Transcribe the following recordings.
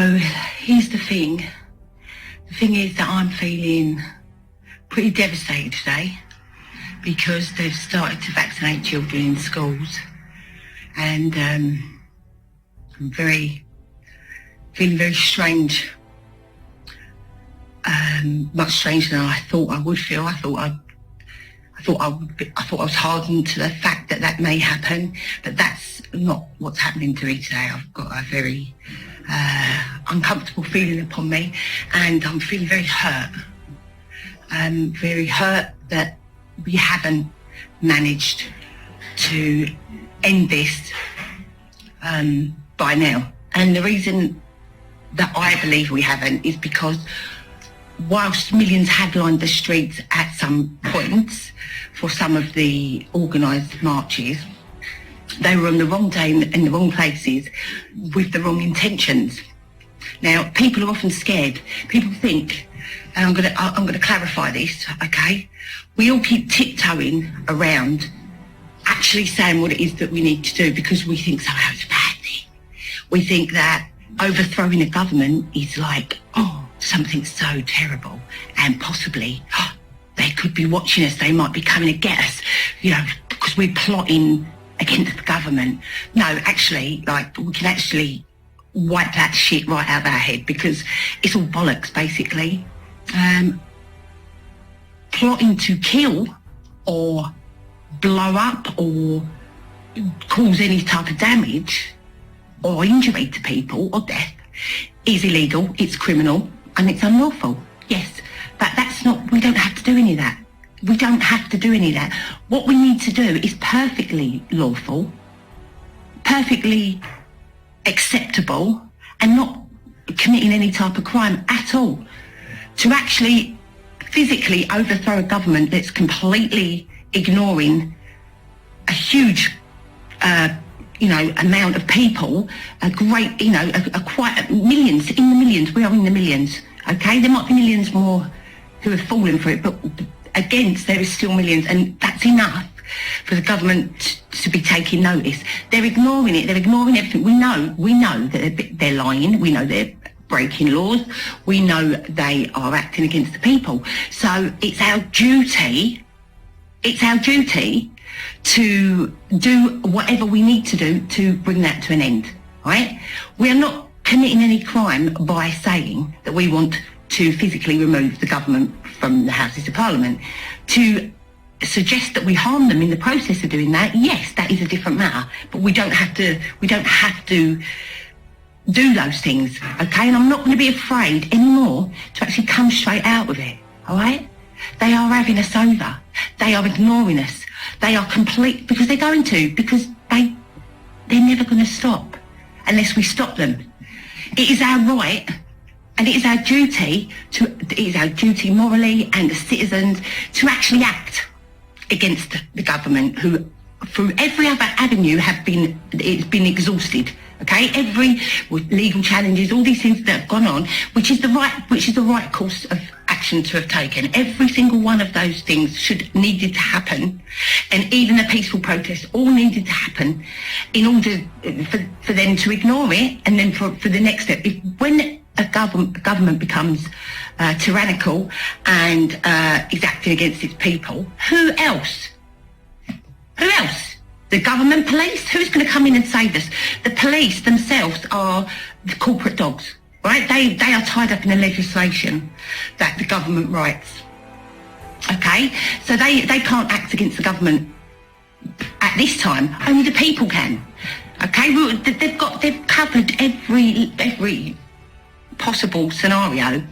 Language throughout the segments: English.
So here's the thing. The thing is that I'm feeling pretty devastated today because they've started to vaccinate children in schools, and I'm feeling very strange, much stranger than I thought I would feel. I thought I was hardened to the fact that that may happen, but that's not what's happening to me today. I've got a very uncomfortable feeling upon me, and I'm feeling very hurt. Very hurt that we haven't managed to end this by now. And the reason that I believe we haven't is because whilst millions had lined the streets at some points for some of the organised marches, they were on the wrong day in the wrong places with the wrong intentions. Now, people are often scared. People think, and I'm gonna clarify this, okay? We all keep tiptoeing around actually saying what it is that we need to do because we think somehow it's a bad thing. We think that overthrowing a government is like, oh, something so terrible, and possibly they could be watching us, they might be coming to get us, you know, because we're plotting against the government. No, actually, like, we can actually wipe that shit right out of our head because it's all bollocks, basically. Plotting to kill or blow up or cause any type of damage or injury to people or death is illegal, it's criminal, and it's unlawful. Yes, but that's not, we don't have to do any of that. We don't have to do any of that. What we need to do is perfectly lawful, perfectly acceptable, and not committing any type of crime at all. To actually physically overthrow a government that's completely ignoring a huge amount of people, a great, quite millions, in the millions, we are in the millions, okay? There might be millions more who have fallen for it, but against there is still millions, and that's enough for the government to be taking notice. They're ignoring it, they're ignoring everything. We know that they're lying, we know they're breaking laws, we know they are acting against the people. So it's our duty to do whatever we need to do to bring that to an end, right? We are not committing any crime by saying that we want to physically remove the government from the Houses of Parliament. To suggest that we harm them in the process of doing that, yes, that is a different matter, but we don't have to do those things, okay? And I'm not going to be afraid anymore to actually come straight out with it, all right? They are having us over. They are ignoring us. They are because they're going to, because they're never going to stop unless we stop them. It is our right, and it is our duty morally and as citizens to actually act against the government, who through every other avenue it's been exhausted. Okay, every legal challenges, all these things that have gone on, which is the right course of action to have taken. Every single one of those things needed to happen, and even a peaceful protest all needed to happen in order for them to ignore it, and then for the next step. When a government becomes tyrannical and is acting against its people, who else? The government police? Who's going to come in and save us? The police themselves are the corporate dogs, right? They are tied up in the legislation that the government writes, okay? So they can't act against the government at this time. Only the people can, okay? They've covered every possible scenario.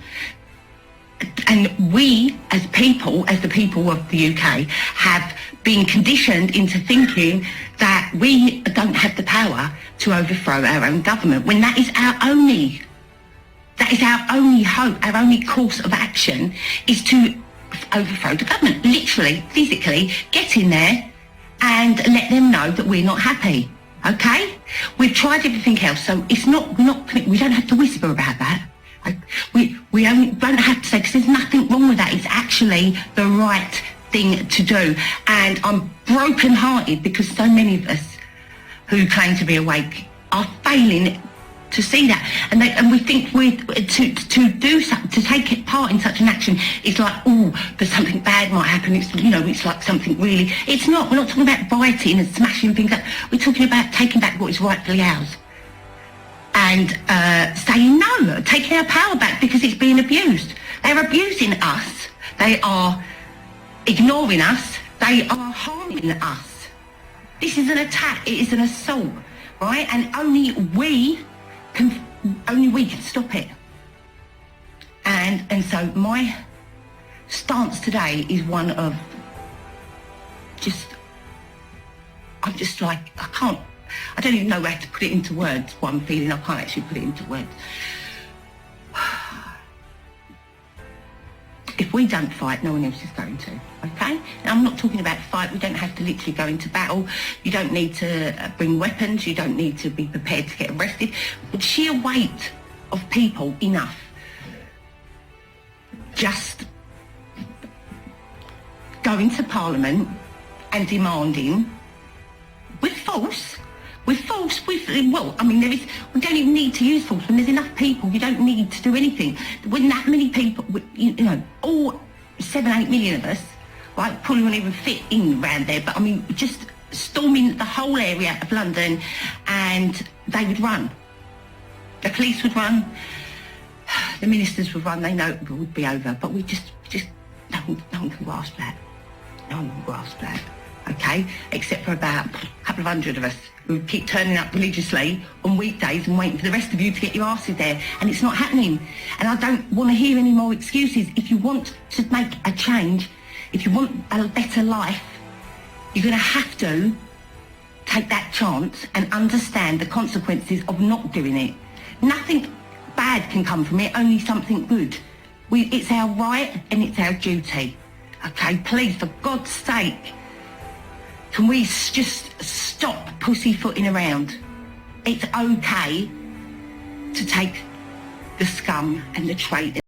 And we, as the people of the UK, have been conditioned into thinking that we don't have the power to overthrow our own government, when that is our only hope, our only course of action is to overthrow the government. Literally, physically, get in there and let them know that we're not happy. Okay? We've tried everything else, so we don't have to whisper about that. We don't have to say, because there's nothing wrong with that. It's actually the right thing to do. And I'm broken-hearted because so many of us who claim to be awake are failing to see that, and we think to do something, to take part in such an action is like, oh, but something bad might happen. It's, you know, it's like something really. It's not. We're not talking about rioting and smashing things up. We're talking about taking back what is rightfully ours, and saying no, taking our power back because it's being abused. They're abusing us. They are ignoring us. They are harming us. This is an attack. It is an assault, right? And only we can stop it. And so my stance today is one of I'm just like, I don't even know how to put it into words, what I'm feeling. I can't actually put it into words. If we don't fight, no one else is going to, okay? And I'm not talking about fight. We don't have to literally go into battle. You don't need to bring weapons. You don't need to be prepared to get arrested. But sheer weight of people, enough. Just going to Parliament and demanding, with force, well, I mean, we don't even need to use force. When there's enough people, you don't need to do anything. When that many people, you know, all 7-8 million of us, right, probably won't even fit in around there, but I mean, just storming the whole area of London, and they would run. The police would run, the ministers would run, they know it would be over, but we just no one can grasp that. No one can grasp that. Okay, except for about a couple of hundred of us who keep turning up religiously on weekdays and waiting for the rest of you to get your asses there, and it's not happening. And I don't want to hear any more excuses. If you want to make a change, if you want a better life, you're going to have to take that chance and understand the consequences of not doing it. Nothing bad can come from it, only something good. It's our right and it's our duty. Okay, please, for God's sake, can we just stop pussyfooting around? It's okay to take the scum and the traitors